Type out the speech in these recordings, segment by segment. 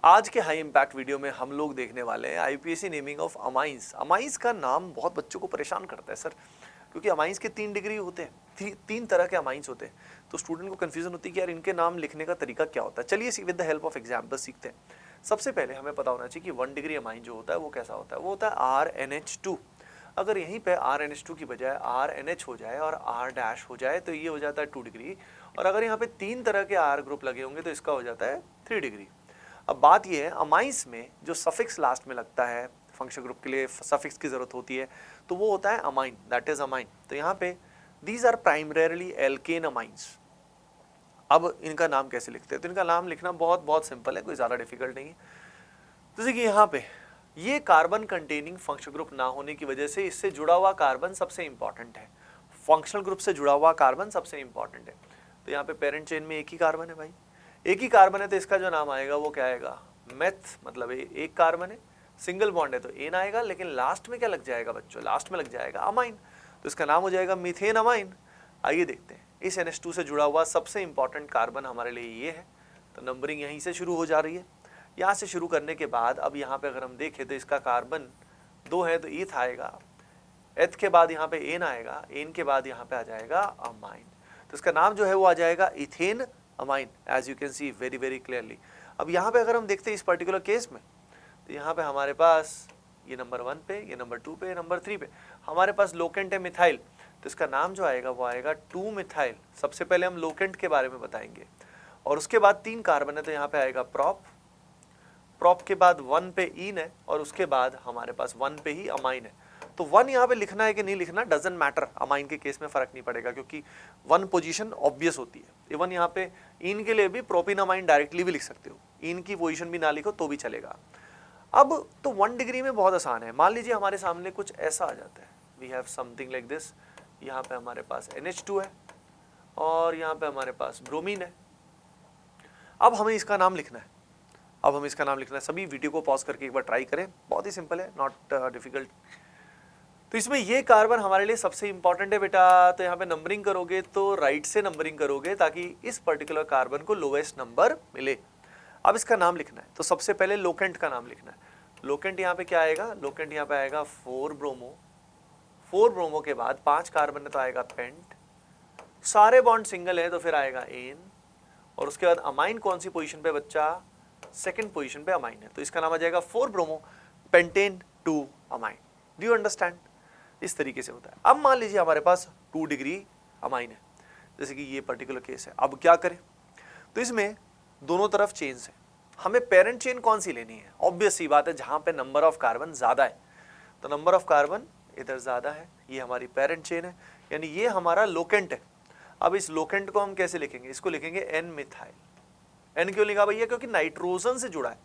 आज के high impact video में हम लोग देखने वाले हैं IPSC naming of amines. Amines का नाम बहुत बच्चों को परेशान करता है सर, क्योंकि अमाइंस के 3 डिग्री होते हैं, 3 तरह के अमाइंस होते हैं। तो स्टूडेंट को कंफ्यूजन होती है कि यार इनके नाम लिखने का तरीका क्या होता है। चलिए with the help of example सीखते हैं। सबसे पहले हमें पता होना चाहिए कि 1 डिग्री अमाइन जो होता है वो कैसा होता है। वो होता है RNH2। अगर यहीं पे RNH2 की बजाय RNH हो जाए और R डैश हो जाए तो ये हो जाता है 2 डिग्री। और अगर यहाँ पे 3 तरह के R ग्रुप लगे होंगे तो इसका हो जाता है 3 डिग्री। अब बात ये है अमाइंस में जो सफिक्स लास्ट में लगता है, फंक्शन ग्रुप के लिए सफिक्स की जरूरत होती है, तो वो होता है अमाइन, दैट इज अमाइन। तो यहाँ पे these are primarily alkane amines. अब इनका नाम कैसे लिखते हैं? तो इनका नाम लिखना बहुत बहुत सिंपल है, कोई ज़्यादा डिफिकल्ट नहीं है। जैसे कि यहाँ पे ये कार्बन कंटेनिंग फंक्शनल ग्रुप ना होने की वजह से इससे जुड़ा हुआ कार्बन सबसे इंपॉर्टेंट है। फंक्शनल ग्रुप से जुड़ा हुआ कार्बन सबसे इंपॉर्टेंट है। तो यहाँ पे पेरेंट चेन में एक ही कार्बन है भाई, एक ही कार्बन है, तो इसका जो नाम आएगा वो क्या आएगा? मेथ, मतलब एक कार्बन है, सिंगल बॉन्ड है तो एन आएगा, लेकिन लास्ट में क्या लग जाएगा बच्चों? लास्ट में लग जाएगा अमाइन, तो इसका नाम हो जाएगा मीथेन अमाइन। आइए देखते हैं, इस NH2 से जुड़ा हुआ सबसे इंपॉर्टेंट कार्बन हमारे लिए ये है। तो नंबरिंग यहीं से शुरू हो जा रही है। यहाँ से शुरू करने के बाद अब यहाँ पे अगर हम देखें तो इसका कार्बन 2 है तो ईथ आएगा, एथ के बाद यहाँ पे एन आएगा, एन के बाद यहाँ पे आ जाएगा अमाइन। तो इसका नाम जो है वो आ जाएगा ethane amine, as you can see very very clearly. अब यहाँ पे अगर हम देखते हैं इस पर्टिकुलर केस में, तो यहाँ पे हमारे पास ये नंबर 1 पे, ये नंबर 2 पे, ये नंबर 3 पे हमारे पास लोकेंट है मिथाइल। तो इसका नाम जो आएगा वो आएगा 2 मिथाइल। सबसे पहले हम लोकेंट के बारे में बताएंगे और उसके बाद 3 कार्बन है तो यहाँ पे आएगा प्रोप, प्रोप के बाद 1 पे ईन है और उसके बाद हमारे पास 1 पे ही अमाइन है। तो 1 यहाँ पे लिखना है कि नहीं लिखना डजंट मैटर, अमाइन के केस में फर्क नहीं पड़ेगा क्योंकि 1 पोजीशन ऑब्वियस होती है। इवन यहाँ पे इन के लिए भी प्रोपिन अमाइन डायरेक्टली भी लिख सकते हो, इन की पोजीशन भी ना लिखो तो भी चलेगा। अब तो 1 डिग्री में बहुत आसान है। मान लीजिए हमारे सामने कुछ ऐसा आ जाता है, we have something like this. यहाँ पे हमारे पास NH2 है और यहाँ पे हमारे पास ब्रोमीन है। अब हमें इसका नाम लिखना है, अब हमें इसका नाम लिखना है। सभी वीडियो को पॉज करके एक बार ट्राई करें, बहुत ही सिंपल है, नॉट डिफिकल्ट। तो इसमें ये कार्बन हमारे लिए सबसे इंपॉर्टेंट है बेटा। तो यहाँ पे नंबरिंग करोगे तो राइट से नंबरिंग करोगे ताकि इस पर्टिकुलर कार्बन को लोवेस्ट नंबर मिले। अब इसका नाम लिखना है तो सबसे पहले लोकेंट का नाम लिखना है। लोकेंट यहाँ पे क्या आएगा? लोकेंट यहाँ पे आएगा 4 ब्रोमो, 4 ब्रोमो के बाद 5 कार्बन है तो आएगा पेंट, सारे बॉन्ड सिंगल है तो फिर आएगा एन, और उसके बाद अमाइन कौन सी पोजीशन पे बच्चा? सेकंड पोजीशन पे अमाइन है, तो इसका नाम आ जाएगा 4 bromo pentane 2 amine. Do you understand? इस तरीके से होता है। अब मान लीजिए हमारे पास 2 डिग्री अमाइन है, जैसे कि ये पर्टिकुलर केस है। अब क्या करें? तो इसमें दोनों तरफ चेन्स है, हमें पेरेंट चेन कौन सी लेनी है? ऑब्वियस सी बात है, जहां पे नंबर ऑफ कार्बन ज्यादा है तो नंबर ऑफ कार्बन इधर ज्यादा है, ये हमारी पेरेंट चेन है, यानी ये हमारा लोकेंट है। अब इस लोकेंट को हम कैसे लिखेंगे? इसको लिखेंगे एन मिथाइल। एन क्यों लिखा भैया? क्योंकि नाइट्रोजन से जुड़ा है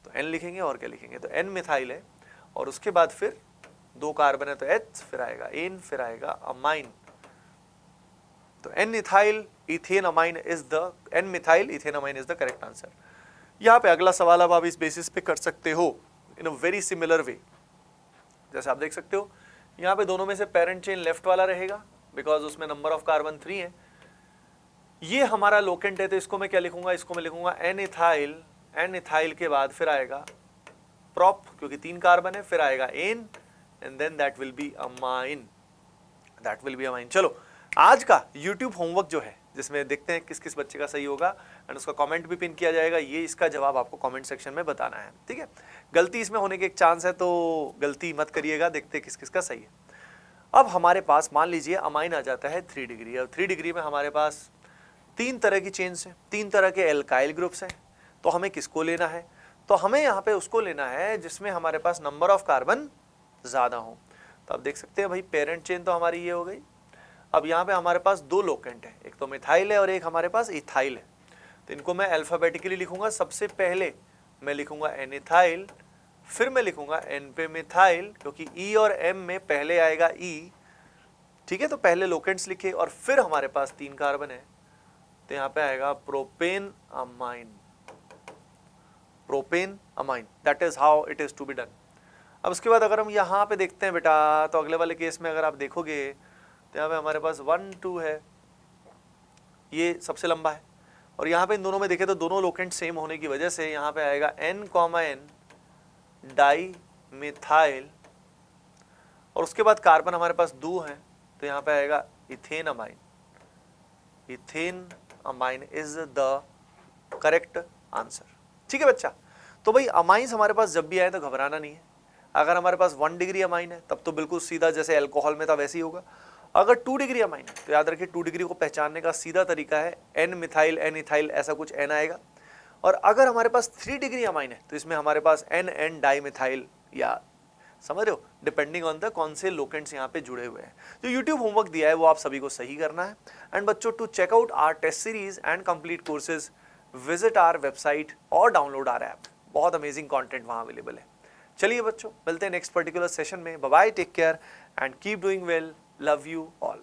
तो एन लिखेंगे, और क्या लिखेंगे? तो एन मिथाइल है और उसके बाद फिर 2 कार्बन है तो एच, फिर आएगा एन, फिर आएगा अमाइन। तो N methyl ethane amine is the, N methyl ethane amine is the correct answer. यहाँ पे अगला सवाल अब आप इस बेसिस पे कर सकते हो इन अ वेरी सिमिलर वे। जैसे आप देख सकते हो यहाँ पे दोनों में से पेरेंट चेन लेफ्ट वाला रहेगा बिकॉज उसमें नंबर ऑफ कार्बन 3 है। ये हमारा लोकेंट है तो इसको मैं क्या लिखूंगा? इसको मैं लिखूंगा एन इथाइल, एन इथाइल के बाद फिर आएगा प्रोप क्योंकि 3 कार्बन है, फिर आएगा N and then that will be amine, that will be amine. चलो आज का YouTube होमवर्क जो है जिसमें देखते हैं किस किस बच्चे का सही होगा एंड उसका कमेंट भी पिन किया जाएगा, ये इसका जवाब आपको कमेंट सेक्शन में बताना है, ठीक है? गलती इसमें होने के एक चांस है तो गलती मत करिएगा, देखते हैं किस किस का सही है। अब हमारे पास मान लीजिए अमाइन आ जाता है 3 डिग्री। अब 3 डिग्री में हमारे पास 3 तरह की चेन्स हैं, 3 तरह के एल्काइल ग्रुप्स हैं, तो हमें किसको लेना है? तो हमें यहाँ पे उसको लेना है जिसमें हमारे पास नंबर ऑफ कार्बन ज्यादा हो। तो आप देख सकते हैं भाई पेरेंट चेन तो हमारी ये हो गई। अब यहाँ पे हमारे पास 2 लोकेंट है, एक तो मिथाइल है और एक हमारे पास इथाइल है, तो इनको मैं अल्फाबेटिकली लिखूंगा। सबसे पहले मैं लिखूंगा एन इथाइल, फिर मैं लिखूंगा एन पे मिथाइल क्योंकि ई और एम में पहले आएगा ई, ठीक है? तो पहले लोकेंट्स लिखे और फिर हमारे पास 3 कार्बन है तो यहाँ पे आएगा propane amine, propane amine, that is how it is to be done. अब उसके बाद अगर हम यहाँ पे देखते हैं बेटा तो अगले वाले केस में अगर आप देखोगे तो यहाँ पे हमारे पास 1 2 है, ये सबसे लंबा है, और यहाँ पे इन दोनों में देखें तो दोनों लोकेंट सेम होने की वजह से यहाँ पे आएगा N, डाई मिथाइल, और उसके बाद कार्बन हमारे पास 2 हैं तो यहाँ पे आएगा ethane amine. Ethane amine is the correct answer. ठीक है बच्चा, तो भाई अमाइंस हमारे पास जब भी आए तो घबराना नहीं है। अगर हमारे पास 1 डिग्री अमाइन है तब तो बिल्कुल सीधा जैसे अल्कोहल में था वैसे ही होगा। अगर 2 डिग्री अमाइन है तो याद रखिए 2 डिग्री को पहचानने का सीधा तरीका है N मिथाइल N इथाइल, ऐसा कुछ N आएगा। और अगर हमारे पास 3 डिग्री अमाइन है तो इसमें हमारे पास NN डाई मिथाइल, या समझ रहे हो, डिपेंडिंग ऑन द कौन से लोकेंट्स यहाँ पे जुड़े हुए हैं। जो यूट्यूब होमवर्क दिया है वो आप सभी को सही करना है। एंड बच्चों, to check out our test series and complete courses visit our website और डाउनलोड आवर ऐप। बहुत अमेजिंग कंटेंट वहाँ अवेलेबल है। चलिए बच्चों, मिलते हैं नेक्स्ट पर्टिकुलर सेशन में। Bye bye, take care and keep doing well. Love you all.